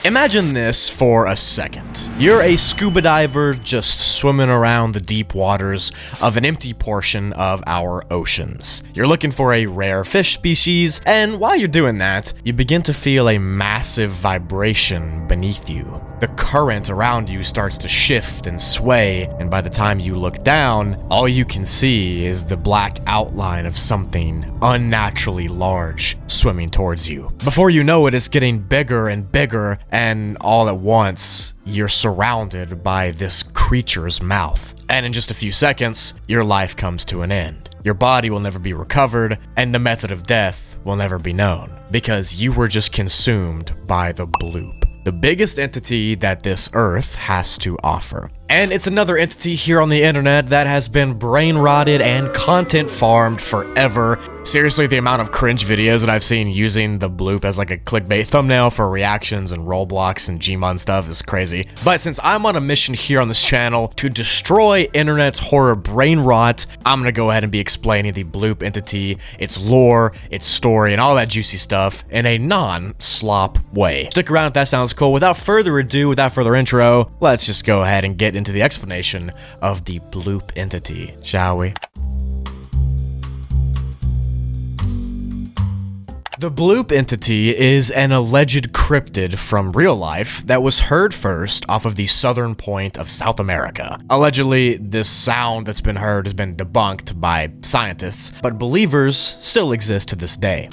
Imagine this for a second. You're a scuba diver just swimming around the deep waters of an empty portion of our oceans. You're looking for a rare fish species, and while you're doing that, you begin to feel a massive vibration beneath you. The current around you starts to shift and sway, and by the time you look down, all you can see is the black outline of something unnaturally large swimming towards you. Before you know it, it's getting bigger and bigger, and all at once, you're surrounded by this creature's mouth. And in just a few seconds, your life comes to an end. Your body will never be recovered, and the method of death will never be known, because you were just consumed by the bloop, the biggest entity that this Earth has to offer. And it's another entity here on the internet that has been brain rotted and content farmed forever. Seriously, the amount of cringe videos that I've seen using the bloop as like a clickbait thumbnail for reactions and Roblox and Gmon stuff is crazy. But since I'm on a mission here on this channel to destroy internet's horror brain rot, I'm gonna go ahead and be explaining the bloop entity, its lore, its story, and all that juicy stuff in a non-slop way. Stick around if that sounds cool. Without further ado, without further intro, let's just go ahead and get into the explanation of the bloop entity, shall we? The bloop entity is an alleged cryptid from real life that was heard first off of the southern point of South America. Allegedly, this sound that's been heard has been debunked by scientists, but believers still exist to this day.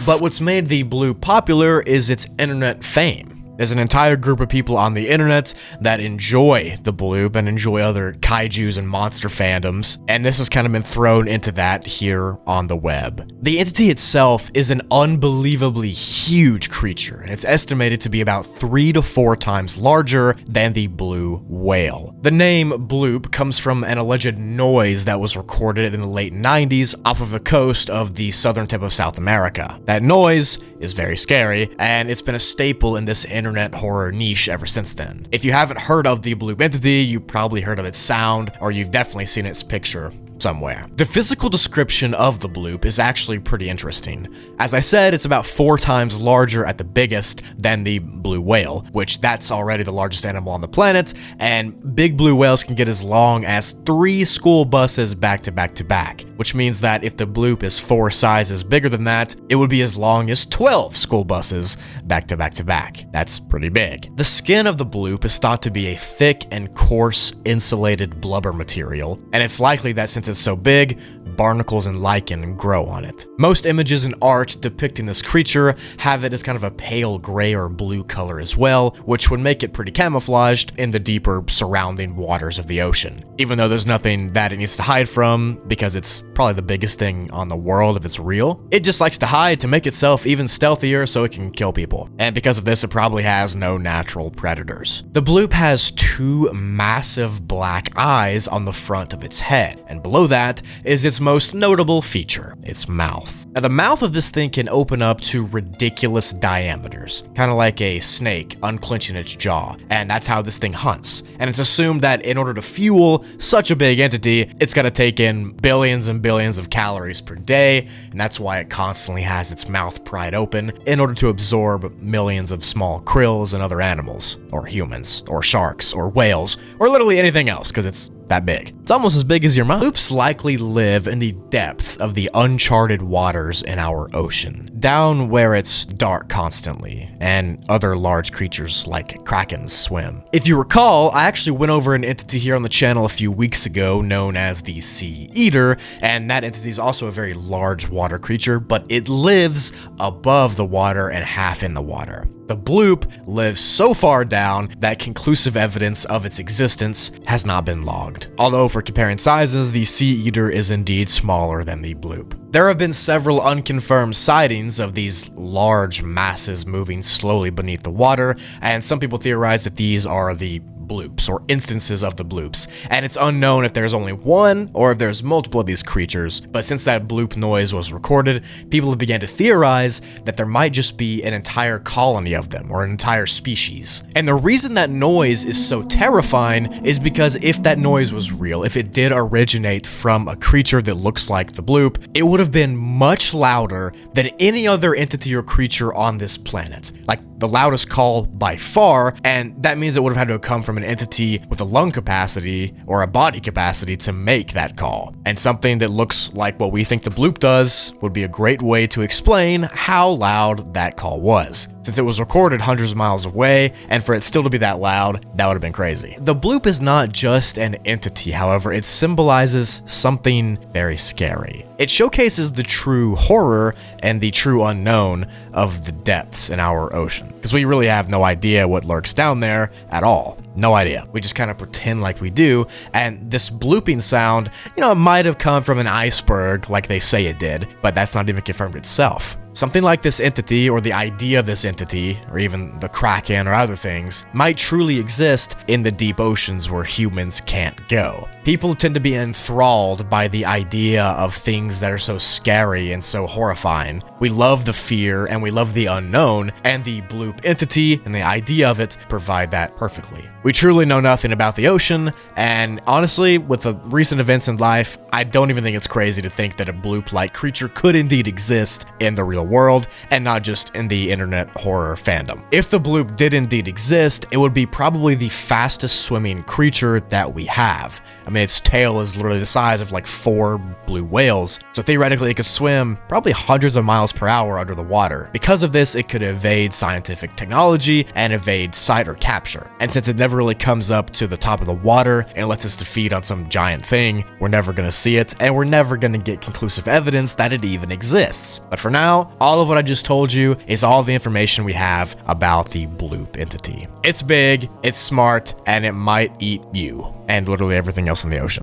But what's made the bloop popular is its internet fame. There's an entire group of people on the internet that enjoy the bloop and enjoy other kaijus and monster fandoms, and this has kind of been thrown into that here on the web. The entity itself is an unbelievably huge creature, and it's estimated to be about 3 to 4 times larger than the blue whale. The name bloop comes from an alleged noise that was recorded in the late 90s off of the coast of the southern tip of South America. That noise is very scary, and it's been a staple in this internet horror niche ever since then. If you haven't heard of the bloop entity, you probably heard of its sound, or you've definitely seen its picture somewhere. The physical description of the bloop is actually pretty interesting. As I said, it's about 4 times larger at the biggest than the blue whale, which that's already the largest animal on the planet, and big blue whales can get as long as 3 school buses back to back to back, which means that if the bloop is 4 sizes bigger than that, it would be as long as 12 school buses back to back to back. That's pretty big. The skin of the bloop is thought to be a thick and coarse insulated blubber material, and it's likely that since it's so big, barnacles and lichen grow on it. Most images and art depicting this creature have it as kind of a pale gray or blue color as well, which would make it pretty camouflaged in the deeper surrounding waters of the ocean. Even though there's nothing that it needs to hide from, because it's probably the biggest thing on the world if it's real, it just likes to hide to make itself even stealthier so it can kill people. And because of this, it probably has no natural predators. The bloop has 2 massive black eyes on the front of its head, and below that is its most notable feature, its mouth. Now, the mouth of this thing can open up to ridiculous diameters, kind of like a snake unclenching its jaw, and that's how this thing hunts. And it's assumed that in order to fuel such a big entity, it's got to take in billions and billions of calories per day, and that's why it constantly has its mouth pried open in order to absorb millions of small krills and other animals, or humans, or sharks, or whales, or literally anything else, because it's that big. It's almost as big as your mouth. Bloops likely live in the depths of the uncharted waters in our ocean, down where it's dark constantly, and other large creatures like krakens swim. If you recall, I actually went over an entity here on the channel a few weeks ago known as the Sea Eater, and that entity is also a very large water creature, but it lives above the water and half in the water. The bloop lives so far down that conclusive evidence of its existence has not been logged. Although for comparing sizes, the sea eater is indeed smaller than the bloop. There have been several unconfirmed sightings of these large masses moving slowly beneath the water, and some people theorize that these are the bloops, or instances of the bloops, and it's unknown if there's only one or if there's multiple of these creatures. But since that bloop noise was recorded, people have began to theorize that there might just be an entire colony of them, or an entire species. And the reason that noise is so terrifying is because if that noise was real, if it did originate from a creature that looks like the bloop, it would have been much louder than any other entity or creature on this planet. Like the loudest call by far, and that means it would have had to come from an entity with a lung capacity or a body capacity to make that call. And something that looks like what we think the bloop does would be a great way to explain how loud that call was. Since it was recorded hundreds of miles away, and for it still to be that loud, that would have been crazy. The bloop is not just an entity, however, it symbolizes something very scary. It showcases the true horror and the true unknown of the depths in our ocean, because we really have no idea what lurks down there at all. No idea. We just kind of pretend like we do, and this blooping sound, it might have come from an iceberg like they say it did, but that's not even confirmed itself. Something like this entity, or the idea of this entity, or even the Kraken or other things, might truly exist in the deep oceans where humans can't go. People tend to be enthralled by the idea of things that are so scary and so horrifying. We love the fear and we love the unknown, and the bloop entity and the idea of it provide that perfectly. We truly know nothing about the ocean, and honestly, with the recent events in life, I don't even think it's crazy to think that a bloop-like creature could indeed exist in the real world, and not just in the internet horror fandom. If the bloop did indeed exist, it would be probably the fastest swimming creature that we have. I mean, its tail is literally the size of like 4 blue whales, so theoretically it could swim probably hundreds of miles per hour under the water. Because of this, it could evade scientific technology and evade sight or capture. And since it never really comes up to the top of the water and lets us defeat on some giant thing, we're never gonna see it, and we're never gonna get conclusive evidence that it even exists. But for now, all of what I just told you is all the information we have about the bloop entity. It's big, it's smart, and it might eat you, and literally everything else in the ocean.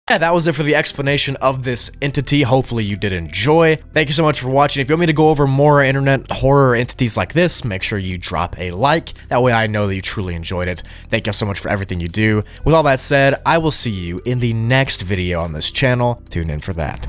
Yeah, that was it for the explanation of this entity. Hopefully you did enjoy. Thank you so much for watching. If you want me to go over more internet horror entities like this, make sure you drop a like. That way I know that you truly enjoyed it. Thank you so much for everything you do. With all that said, I will see you in the next video on this channel. Tune in for that.